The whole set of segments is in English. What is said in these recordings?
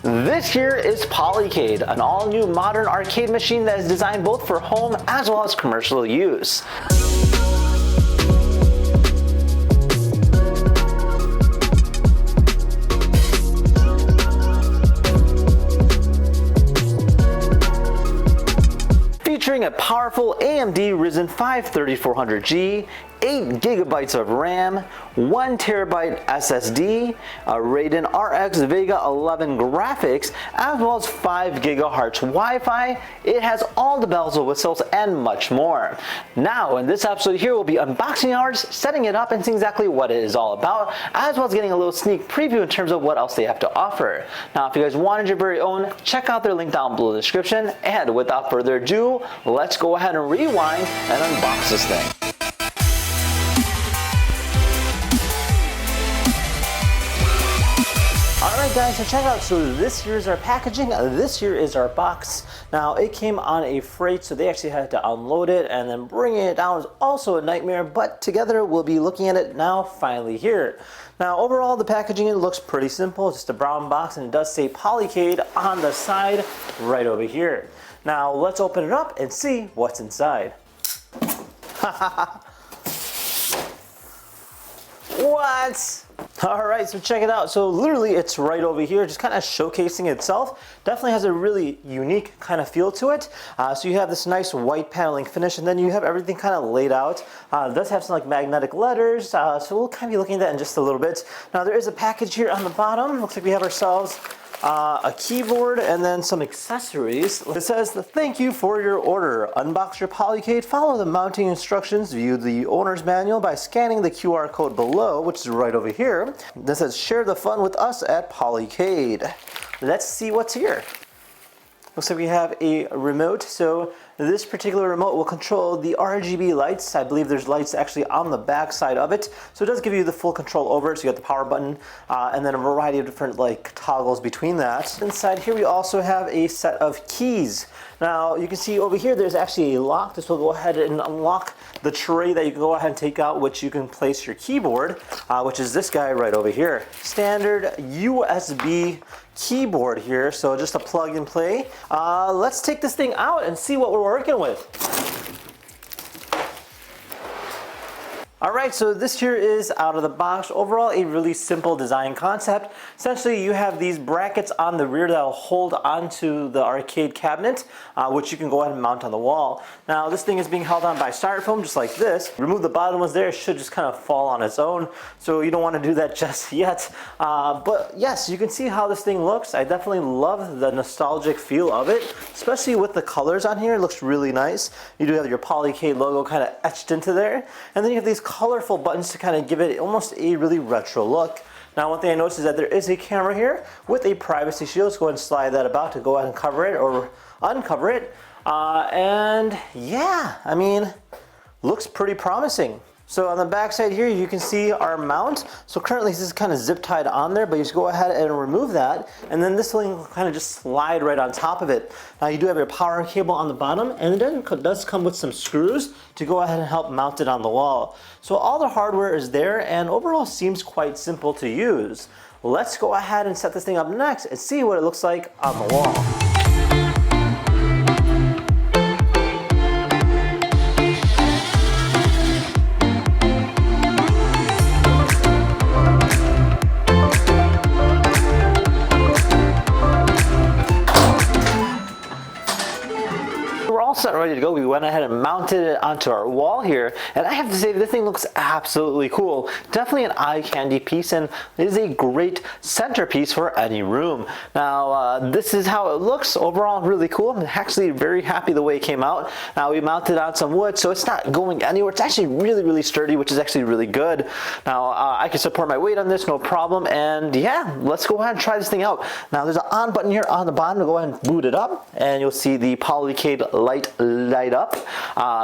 This here is Polycade, an all-new modern arcade machine that is designed both for home as well as commercial use. Featuring a powerful AMD Ryzen 5 3400G, 8GB of RAM, 1TB SSD, a Radeon RX Vega 11 graphics, as well as 5 GHz Wi-Fi. It has all the bells and whistles and much more. Now, in this episode here, we'll be unboxing ours, setting it up, and seeing exactly what it is all about, as well as getting a little sneak preview in terms of what else they have to offer. Now, if you guys wanted your very own, check out their link down below in the description. And without further ado, let's go ahead and rewind and unbox this thing. Alright guys, so check out, so this here is our packaging, this here is our box. Now it came on a freight, so they actually had to unload it, and then bringing it down was also a nightmare, but together we'll be looking at it now finally here. Now overall the packaging, it looks pretty simple, just a brown box, and it does say Polycade on the side right over here. Now let's open it up and see what's inside. What? Alright, so check it out. So literally it's right over here, just kind of showcasing itself. Definitely has a really unique kind of feel to it. So you have this nice white paneling finish, and then you have everything kind of laid out. It does have some like magnetic letters, so we'll kind of be looking at that in just a little bit. Now there is a package here on the bottom. Looks like we have ourselves a keyboard and then some accessories. It says, "Thank you for your order. Unbox your Polycade. Follow the mounting instructions. View the owner's manual by scanning the QR code below," which is right over here. This says, "Share the fun with us at Polycade." Let's see what's here. Looks like we have a remote. So this particular remote will control the RGB lights. I believe there's lights actually on the back side of it. So it does give you the full control over it. So you got the power button and then a variety of different like toggles between that. Inside here we also have a set of keys. Now you can see over here there's actually a lock. This will go ahead and unlock the tray that you can go ahead and take out, which you can place your keyboard, which is this guy right over here. Standard USB keyboard here, so just a plug and play. Let's take this thing out and see what we're working with. Alright, so this here is out of the box. Overall, a really simple design concept. Essentially, you have these brackets on the rear that will hold onto the arcade cabinet, which you can go ahead and mount on the wall. Now, this thing is being held on by styrofoam, just like this. Remove the bottom ones there, it should just kind of fall on its own, so you don't want to do that just yet. But yes, you can see how this thing looks. I definitely love the nostalgic feel of it, especially with the colors on here. It looks really nice. You do have your Polycade logo kind of etched into there, and then you have these colorful buttons to kind of give it almost a really retro look. Now one thing I noticed is that there is a camera here with a privacy shield. Let's go ahead and slide that about to go ahead and cover it or uncover it. And yeah, I mean, looks pretty promising. So on the back side here, you can see our mount. So currently this is kind of zip tied on there, but you just go ahead and remove that, and then this thing will kind of just slide right on top of it. Now you do have your power cable on the bottom, and it does come with some screws to go ahead and help mount it on the wall. So all the hardware is there, and overall seems quite simple to use. Let's go ahead and set this thing up next and see what it looks like on the wall. Set ready to go. We went ahead and mounted it onto our wall here, and I have to say this thing looks absolutely cool. Definitely an eye candy piece, and it is a great centerpiece for any room. Now this is how it looks overall. Really cool. I'm actually very happy the way it came out. Now we mounted on some wood, so it's not going anywhere. It's actually really sturdy, which is actually really good. Now I can support my weight on this, no problem. And yeah, let's go ahead and try this thing out. Now there's an on button here on the bottom to go ahead and boot it up, and you'll see the Polycade light up.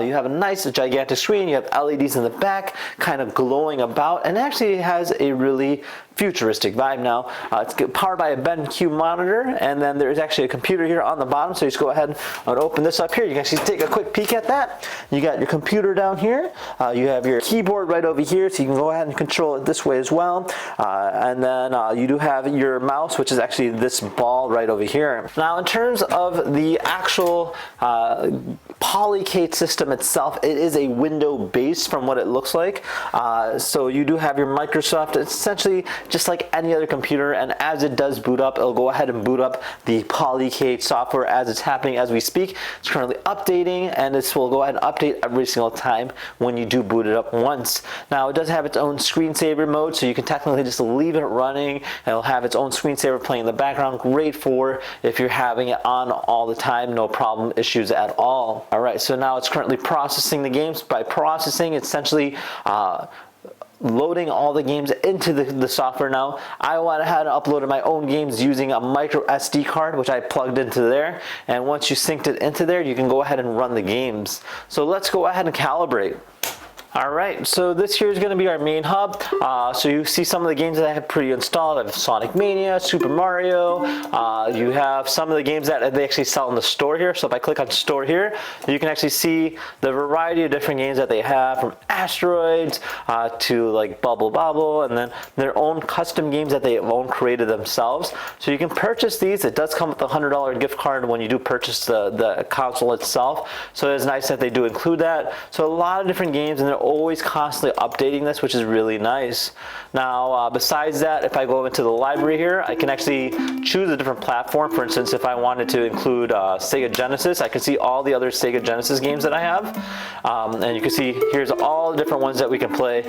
You have a nice gigantic screen. You have LEDs in the back kind of glowing about, and actually it has a really futuristic vibe now. It's powered by a BenQ monitor, and then there's actually a computer here on the bottom. So you just go ahead and open this up here. You can actually take a quick peek at that. You got your computer down here. You have your keyboard right over here, so you can go ahead and control it this way as well. And then you do have your mouse, which is actually this ball right over here. Now, in terms of the actual Polycade system itself, it is a window base from what it looks like. So you do have your Microsoft. It's essentially just like any other computer, and as it does boot up, it'll go ahead and boot up the Polycade software as it's happening as we speak. It's currently updating, and this will go ahead and update every single time when you do boot it up once. Now, it does have its own screensaver mode, so you can technically just leave it running, and it'll have its own screensaver playing in the background. Great for if you're having it on all the time, no problem, issues at all. All right, so now it's currently processing the games. By processing, essentially loading all the games into the software now. I went ahead and uploaded my own games using a micro SD card, which I plugged into there. And once you synced it into there, you can go ahead and run the games. So let's go ahead and calibrate. All right, so this here is going to be our main hub. So you see some of the games that I have pre-installed. I have Sonic Mania, Super Mario. You have some of the games that they actually sell in the store here. So if I click on store here, you can actually see the variety of different games that they have, from Asteroids to like Bubble Bobble, and then their own custom games that they have created themselves. So you can purchase these. It does come with a $100 gift card when you do purchase the console itself. So it's nice that they do include that. So a lot of different games, and they're always constantly updating this, which is really nice. Now, besides that, if I go into the library here, I can actually choose a different platform. For instance, if I wanted to include Sega Genesis, I can see all the other Sega Genesis games that I have. And you can see here's all the different ones that we can play.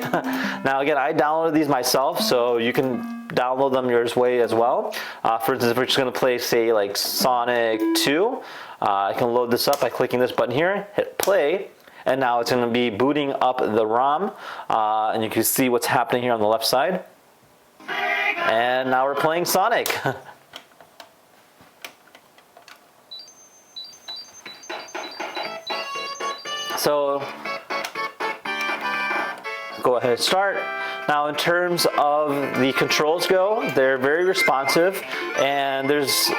Now, again, I downloaded these myself, so you can download them yours way as well. For instance, if we're just going to play, say, like Sonic 2, I can load this up by clicking this button here, hit play. And now it's going to be booting up the ROM, and you can see what's happening here on the left side. And now we're playing Sonic. So go ahead and start. Now, in terms of the controls go, they're very responsive, and there's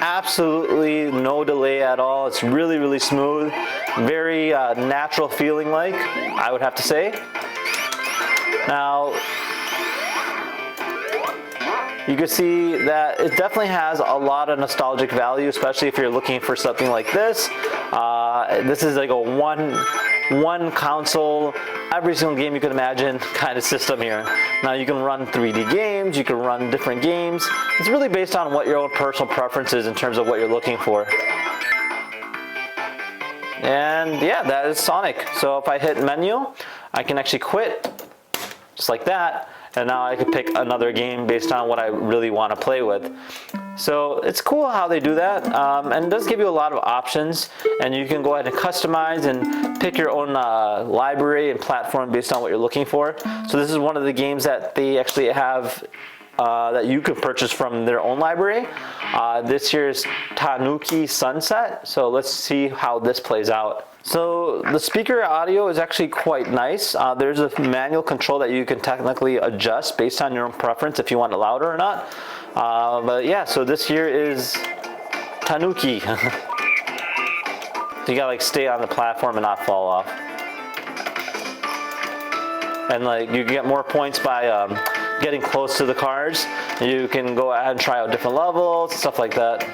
absolutely no delay at all. It's really, really smooth, very natural feeling like, I would have to say. Now, you can see that it definitely has a lot of nostalgic value, especially if you're looking for something like this. This is like a one console, every single game you can imagine kind of system here. Now you can run 3D games, you can run different games. It's really based on what your own personal preference is in terms of what you're looking for. And yeah, that is Sonic. So if I hit menu, I can actually quit, just like that. And now I can pick another game based on what I really want to play with. So it's cool how they do that, and it does give you a lot of options, and you can go ahead and customize and pick your own library and platform based on what you're looking for. So this is one of the games that they actually have that you can purchase from their own library. This here is Tanuki Sunset, so let's see how this plays out. So the speaker audio is actually quite nice. There's a manual control that you can technically adjust based on your own preference if you want it louder or not. But yeah, so this here is Tanuki. So you gotta like stay on the platform and not fall off. And like you get more points by getting close to the cars. You can go ahead and try out different levels, stuff like that.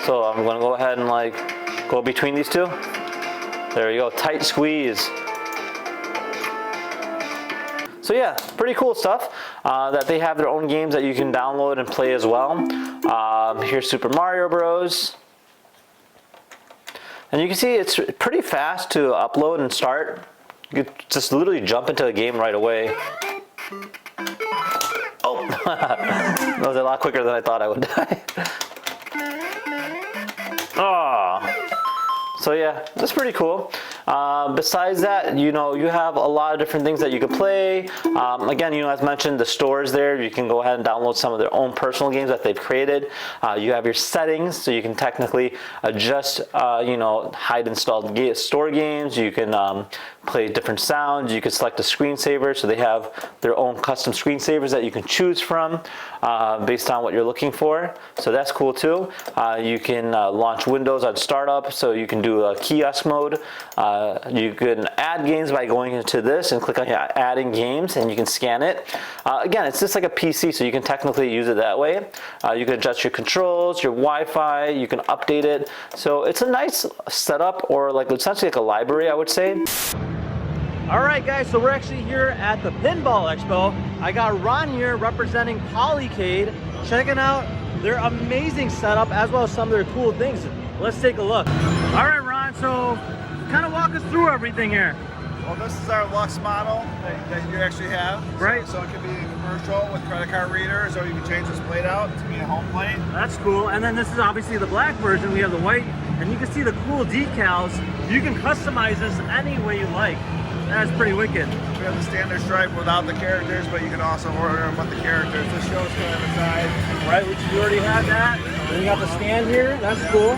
So I'm gonna go ahead and like go between these two. There you go, tight squeeze. So yeah, pretty cool stuff that they have their own games that you can download and play as well. Here's Super Mario Bros. And you can see it's pretty fast to upload and start. You could just literally jump into a game right away. Oh, that was a lot quicker than I thought I would die. Oh. So yeah, that's pretty cool. Besides that, you know, you have a lot of different things that you can play. Again, you know, as mentioned, the store is there. You can go ahead and download some of their own personal games that they've created. You have your settings, so you can technically adjust, you know, hide installed store games. You can play different sounds. You can select a screensaver, so they have their own custom screensavers that you can choose from based on what you're looking for. So that's cool too. You can launch Windows on startup, so you can do a kiosk mode. You can add games by going into this and click on adding games, and you can scan it. Again, it's just like a PC, so you can technically use it that way. You can adjust your controls, your Wi-Fi, you can update it. So it's a nice setup, or like essentially like a library, I would say. All right, guys, so we're actually here at the Pinball Expo. I got Ron here representing Polycade, checking out their amazing setup as well as some of their cool things. Let's take a look. All right, Ron, so kind of walk us through everything here. Well, this is our Lux model that you actually have. Right. So it can be commercial with credit card readers, or you can change this plate out to be a home plate. That's cool. And then this is obviously the black version. We have the white, and you can see the cool decals. You can customize this any way you like. That's pretty wicked. We have the standard stripe without the characters, but you can also order them with the characters. This shows kind of inside. Right, which you already have that. Then you got the stand here. That's cool.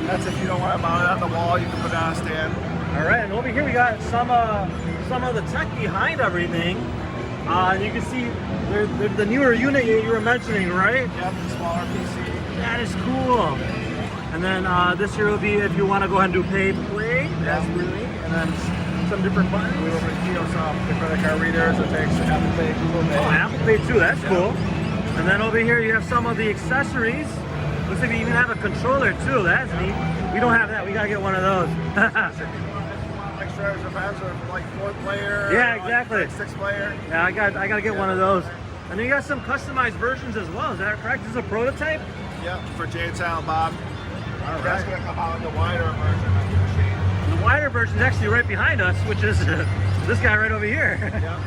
That's if you don't want to mount it on the wall, you can put it on a stand. All right, and over here we got some of the tech behind everything. And you can see the newer unit you were mentioning, right? Yep, the smaller PC. That is cool. And then this here will be if you want to go ahead and do pay play. That's really. And then some different buttons. We open kiosk off the credit card readers. It takes Apple Pay, Google Pay. Oh, Apple Pay too. That's cool. And then over here you have some of the accessories. Looks like you even have a controller too. That's neat. We don't have that. We gotta get one of those. Extra events or like 4th player. Yeah, exactly. Like 6th player. Yeah, I gotta get one of those. And then you got some customized versions as well. Is that correct? This is a prototype? Yep, for Jay and Silent Bob. All right. That's gonna come out in the wider version of the machine. The wider version is actually right behind us, which is this guy right over here. Yep.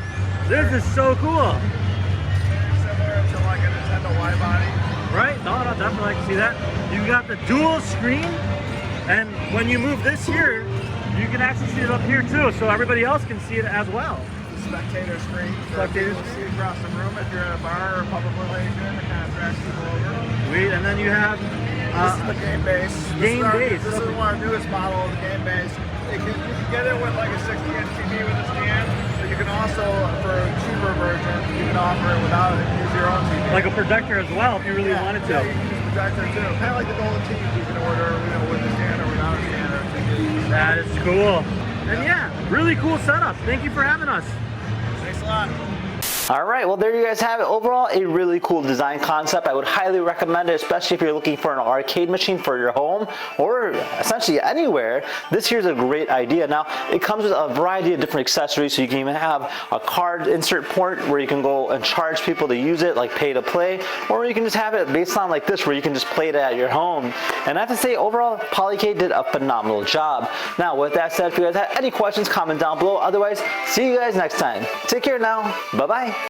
This is so cool. Similar to like a Nintendo wide body. Right? No, definitely I can see that. You got the dual screen, and when you move this here, you can actually see it up here too, so everybody else can see it as well. The spectator screen. Spectator screen. See across the room if you're in a bar or a public relation, it kind of tracks people over. Sweet, and then you have this is the game base. This is our newest model of the game base. You can get it with like a 60-inch TV with a stand, but you can also, for a cheaper version, you can offer it without it. Use your own TV. Like a projector as well, if you really wanted to. Yeah, you can use a projector too. Kind of like the Golden TVs you can order, with a stand or without a stand or TV. That is cool. And yeah, really cool setup. Thank you for having us. Thanks a lot. All right, well, there you guys have it. Overall, a really cool design concept. I would highly recommend it, especially if you're looking for an arcade machine for your home or essentially anywhere. This here's a great idea. Now, it comes with a variety of different accessories, so you can even have a card insert port where you can go and charge people to use it, like pay to play, or you can just have it based on like this, where you can just play it at your home. And I have to say, overall, Polycade did a phenomenal job. Now, with that said, if you guys have any questions, comment down below. Otherwise, see you guys next time. Take care now. Bye-bye.